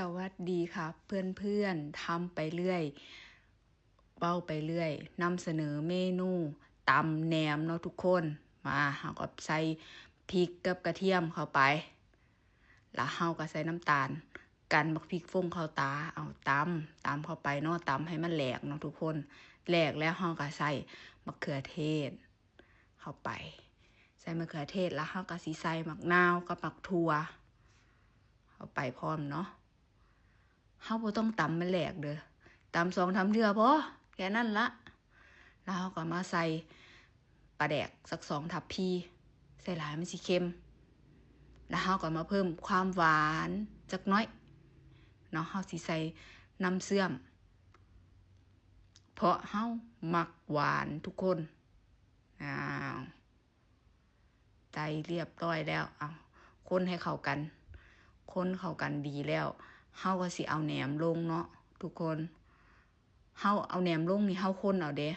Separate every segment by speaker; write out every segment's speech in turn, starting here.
Speaker 1: สวัสดีครับเพื่อนๆทำไปเรื่อยเบ้าไปเรื่อยนำเสนอเมนูตำแหนมเนาะทุกคนมาเฮาก็ใส่พริกกับกระเทียมเข้าไปแล้วเฮาก็ใส่น้ำตาลกันบักพริกฟงเข้าตาเอาตำเข้าไปเนาะตำให้มันแหลกเนาะทุกคนแหลกแล้วเฮาก็ใส่มะเขือเทศเข้าไปใส่มะเขือเทศแล้วเฮาก็สิใส่มะนาวกับมะถั่วเข้าไปพร้อมเนาะเฮาบ่ต้องตำมันแหลกเด้อตำ2 ทำเทื่อพอแค่นั้นละแล้วเฮาก็มาใส่ปลาแดกสัก2 ทัพพีใส่หลายมันสิเค็มแล้วเฮาก็มาเพิ่มความหวานจักน้อยเนาะเฮาสิใส่น้ำเสื่อมเพราะเฮามักหวานทุกคนอ้าวใจเรียบร้อยแล้วเอาคนให้เข้ากันคนเข้ากันดีแล้วเฮาก็สิเอาแหนมลงเนาะทุกคนเฮาเอาแหนมลงนี่เฮาคนเอาเด้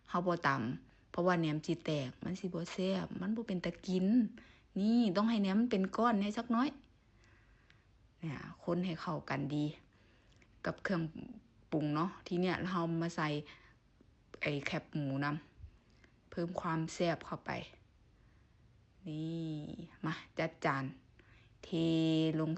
Speaker 1: เฮาบ่ตำเพราะว่าแหนมสิแตกมันสิบ่แซ่บมันบ่เป็นตากินนี่ต้องให้แหนมมันเป็นก้อนให้สักน้อยเนี่ยคนให้เข้ากันดีกับเครื่องปรุงเนาะทีเนี้ยเรามาใส่ไอ้แคบหมูนำเพิ่มความแซ่บเข้าไปนี่มาจัดจานเทลง